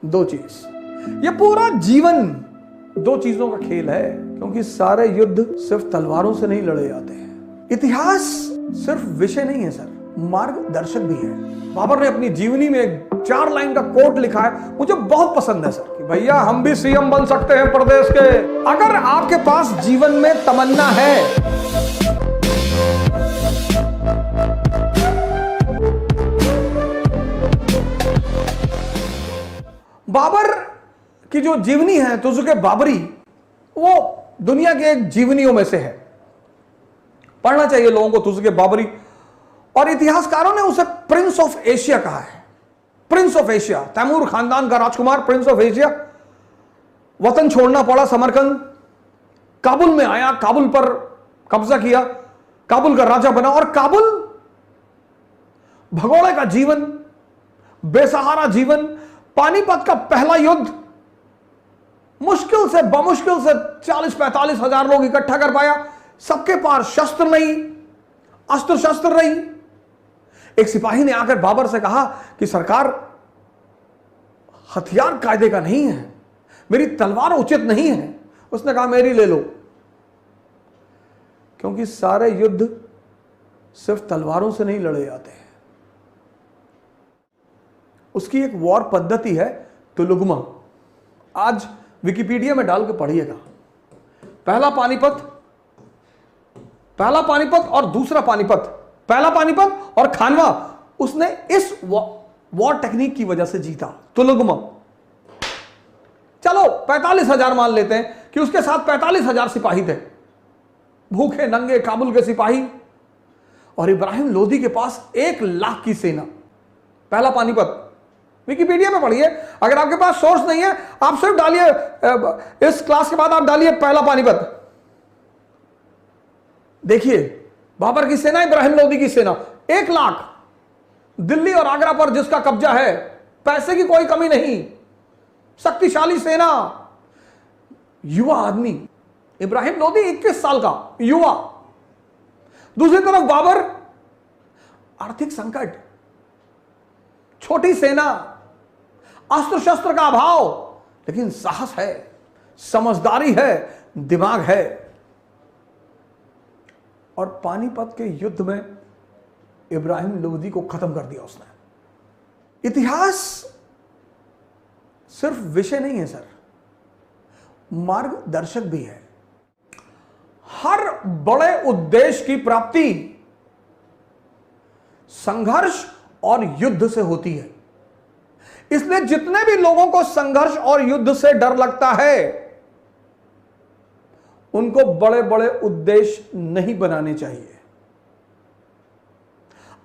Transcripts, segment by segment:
दो चीज, ये पूरा जीवन दो चीजों का खेल है, क्योंकि सारे युद्ध सिर्फ तलवारों से नहीं लड़े जाते हैं। इतिहास सिर्फ विषय नहीं है सर, मार्गदर्शक भी है। बाबर ने अपनी जीवनी में एक 4 लाइन का कोट लिखा है, मुझे बहुत पसंद है सर, कि भैया हम भी सीएम बन सकते हैं प्रदेश के, अगर आपके पास जीवन में तमन्ना है। बाबर की जो जीवनी है तुज़ुके बाबरी, वो दुनिया के एक जीवनियों में से है। पढ़ना चाहिए लोगों को तुज़ुके बाबरी, और इतिहासकारों ने उसे प्रिंस ऑफ एशिया कहा है। प्रिंस ऑफ एशिया, तैमूर खानदान का राजकुमार, प्रिंस ऑफ एशिया। वतन छोड़ना पड़ा, समरकंद, काबुल में आया, काबुल पर कब्जा किया, काबुल का राजा बना, और काबुल भगोड़े का जीवन, बेसहारा जीवन, पानीपत का पहला युद्ध, मुश्किल से बमुश्किल से 40-45 हजार लोग इकट्ठा कर पाया। सबके पास शस्त्र नहीं, अस्त्र शस्त्र नहीं। एक सिपाही ने आकर बाबर से कहा कि सरकार, हथियार कायदे का नहीं है, मेरी तलवार उचित नहीं है। उसने कहा मेरी ले लो, क्योंकि सारे युद्ध सिर्फ तलवारों से नहीं लड़े जाते हैं। उसकी एक वॉर पद्धति है तुलुगमा। आज विकिपीडिया में डाल के पढ़िएगा। पहला पानीपत और दूसरा पानीपत, पहला पानीपत और खानवा, उसने इस वॉर टेक्निक की वजह से जीता, तुलुगमा। चलो 45,000 मान लेते हैं कि उसके साथ 45,000 सिपाही थे, भूखे नंगे काबुल के सिपाही, और इब्राहिम लोदी के पास 1 लाख की सेना। पहला पानीपत, विकिपीडिया में पढ़िए। अगर आपके पास सोर्स नहीं है, आप सिर्फ डालिए, इस क्लास के बाद आप डालिए पहला पानीपत, देखिए बाबर की सेना, इब्राहिम लोदी की सेना, 1 लाख। दिल्ली और आगरा पर जिसका कब्जा है, पैसे की कोई कमी नहीं, शक्तिशाली सेना, युवा आदमी। इब्राहिम लोदी 21 साल का युवा। दूसरी तरफ बाबर, आर्थिक संकट, छोटी सेना, अस्त्र शस्त्र का अभाव, लेकिन साहस है, समझदारी है, दिमाग है। और पानीपत के युद्ध में इब्राहिम लोदी को खत्म कर दिया उसने। इतिहास सिर्फ विषय नहीं है सर, मार्गदर्शक भी है। हर बड़े उद्देश्य की प्राप्ति संघर्ष और युद्ध से होती है। इसलिए जितने भी लोगों को संघर्ष और युद्ध से डर लगता है, उनको बड़े बड़े उद्देश्य नहीं बनाने चाहिए।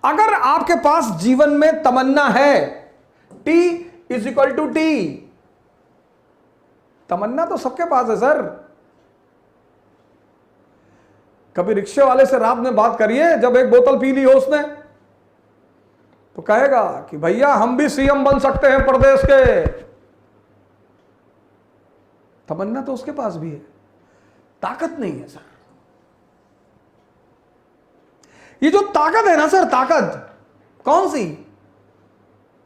अगर आपके पास जीवन में तमन्ना है, T=T, तमन्ना तो सबके पास है सर। कभी रिक्शे वाले से रात में बात करिए, जब एक बोतल पी ली हो उसने, तो कहेगा कि भैया हम भी सीएम बन सकते हैं प्रदेश के। तमन्ना तो उसके पास भी है, ताकत नहीं है सर। ये जो ताकत है ना सर, ताकत कौन सी?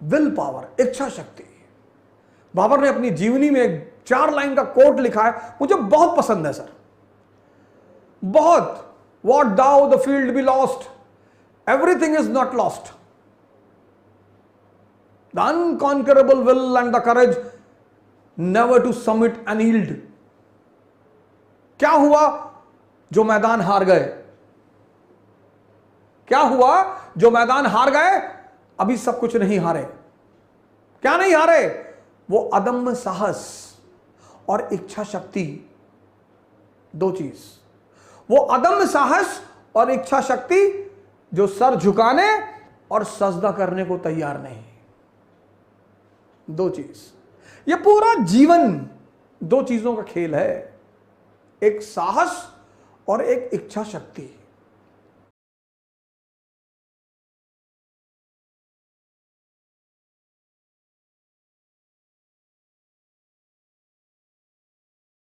विल पावर, इच्छा शक्ति। बाबर ने अपनी जीवनी में एक 4 लाइन का कोट लिखा है, मुझे बहुत पसंद है सर, बहुत। What though the field be lost, everything is not lost. The unconquerable will and the courage never to submit and yield. क्या हुआ जो मैदान हार गए? क्या हुआ जो मैदान हार गए? अभी सब कुछ नहीं हारे। क्या नहीं हारे? वो अदम्य साहस और इच्छा शक्ति, दो चीज। वो अदम्य साहस और इच्छा शक्ति जो सर झुकाने और सजदा करने को तैयार नहीं, दो चीज। ये पूरा जीवन दो चीजों का खेल है, एक साहस और एक इच्छा शक्ति।